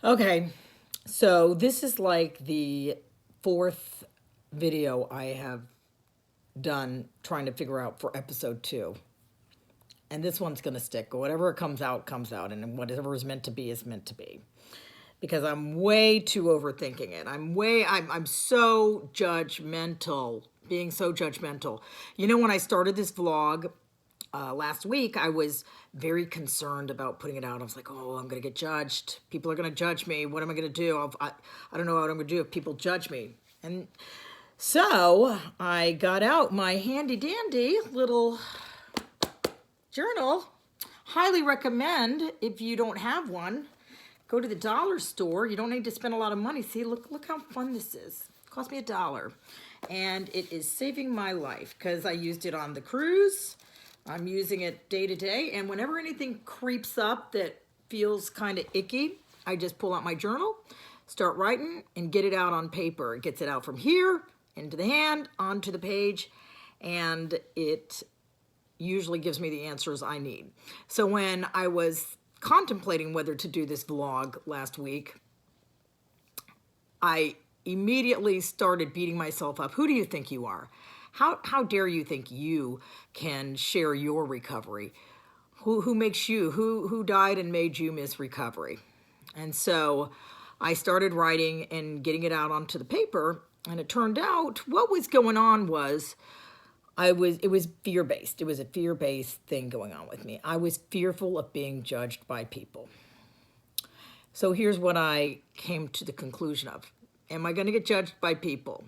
Okay, so this is like the fourth video I have done trying to figure out for episode 2. And this one's going to stick. Whatever comes out, comes out. And whatever is meant to be is meant to be. Because I'm way too overthinking it. I'm so judgmental, being so judgmental. You know, when I started this vlog last week, I was very concerned about putting it out. I was like, oh, I'm going to get judged. People are going to judge me. What am I going to do? I don't know what I'm going to do if people judge me. And so I got out my handy dandy little journal. Highly recommend if you don't have one. Go to the dollar store. You don't need to spend a lot of money. See, look how fun this is. It cost me $1. And it is saving my life because I used it on the cruise. I'm using it day to day. And whenever anything creeps up that feels kind of icky, I just pull out my journal, start writing, and get it out on paper. It gets it out from here, into the hand, onto the page, and it usually gives me the answers I need. So when I was contemplating whether to do this vlog last week, I immediately started beating myself up. Who do you think you are? How dare you think you can share your recovery? Who makes you? Who died and made you miss recovery? And so I started writing and getting it out onto the paper, and it turned out what was going on was it was fear-based. It was a fear-based thing going on with me. I was fearful of being judged by people. So here's what I came to the conclusion of. Am I going to get judged by people?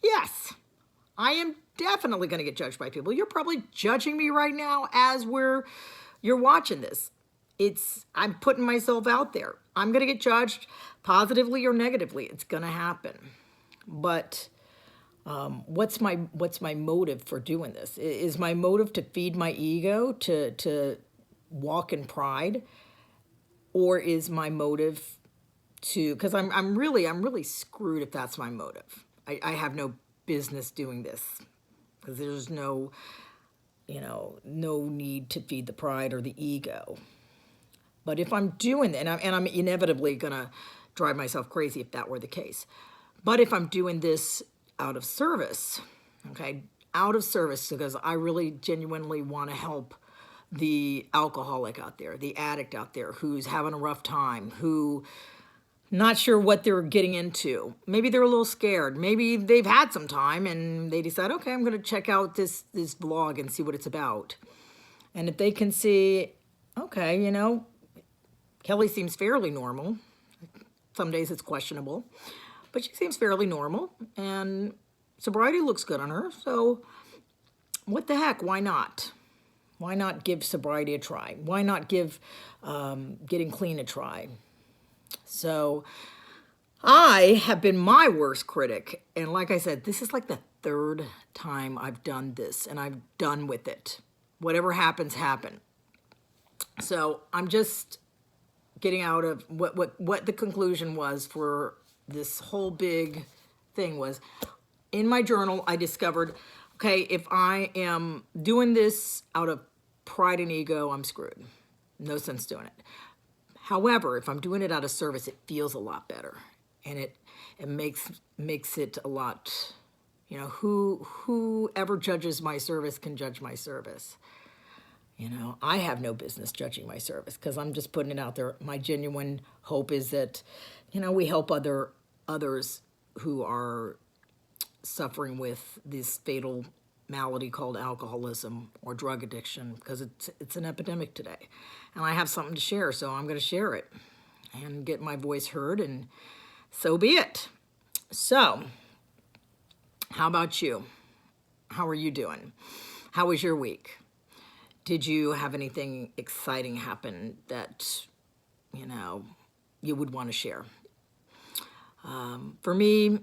Yes, I am definitely going to get judged by people. You're probably judging me right now as you're watching this. I'm putting myself out there. I'm going to get judged positively or negatively. It's going to happen. But what's my motive for doing this? Is my motive to feed my ego, to walk in pride, or is my motive to? Because I'm really screwed if that's my motive. I have no business doing this because there's no need to feed the pride or the ego. But if I'm doing that, and I'm inevitably gonna drive myself crazy if that were the case. But if I'm doing this out of service, okay, out of service because I really genuinely want to help the alcoholic out there, the addict out there who's having a rough time, who not sure what they're getting into. Maybe they're a little scared. Maybe they've had some time and they decide, okay, I'm going to check out this vlog and see what it's about. And if they can see, okay, Kelly seems fairly normal. Some days it's questionable, but she seems fairly normal and sobriety looks good on her. So what the heck? Why not? Why not give sobriety a try? Why not give getting clean a try? So I have been my worst critic. And like I said, this is like the third time I've done this and I've done with it. Whatever happens, happen. So I'm just getting out of what the conclusion was for this whole big thing was. In my journal, I discovered, okay, if I am doing this out of pride and ego, I'm screwed. No sense doing it. However, if I'm doing it out of service, it feels a lot better. And it makes it a lot, whoever judges my service can judge my service. I have no business judging my service because I'm just putting it out there. My genuine hope is that, we help others who are suffering with this fatal malady called alcoholism or drug addiction because it's an epidemic today. And I have something to share, so I'm going to share it and get my voice heard, and so be it. So, how about you? How are you doing? How was your week? Did you have anything exciting happen that, you would want to share? For me,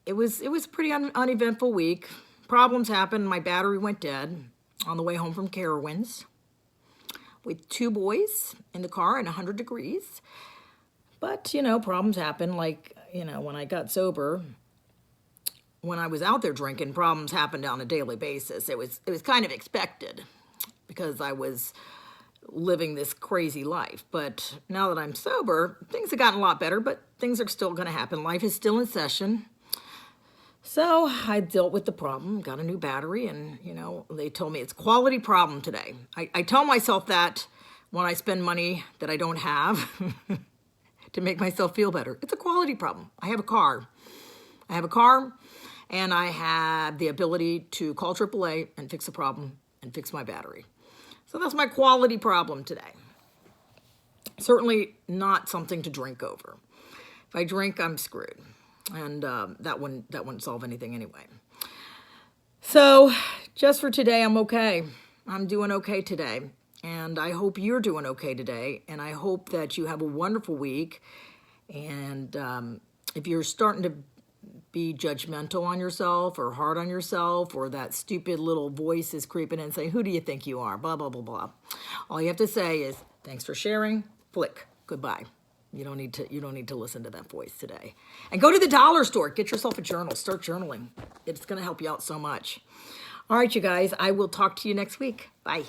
it was a pretty uneventful week. Problems happened. My battery went dead on the way home from Carowinds with 2 boys in the car at 100 degrees. But, problems happen. Like, when I got sober, when I was out there drinking, problems happened on a daily basis. It was kind of expected because I was living this crazy life. But now that I'm sober, things have gotten a lot better, but things are still going to happen. Life is still in session. So I dealt with the problem, got a new battery, and, they told me it's a quality problem today. I tell myself that when I spend money that I don't have to make myself feel better. It's a quality problem. I have a car. And I have the ability to call AAA and fix the problem and fix my battery. So that's my quality problem today. Certainly not something to drink over. If I drink, I'm screwed. And that wouldn't solve anything anyway. So just for today, I'm okay. I'm doing okay today. And I hope you're doing okay today. And I hope that you have a wonderful week. And if you're starting to be judgmental on yourself or hard on yourself, or that stupid little voice is creeping in saying, who do you think you are? Blah, blah, blah, blah. All you have to say is, thanks for sharing, flick, goodbye. You don't need to listen to that voice today. And go to the dollar store, get yourself a journal, start journaling. It's going to help you out so much. All right, you guys, I will talk to you next week. Bye.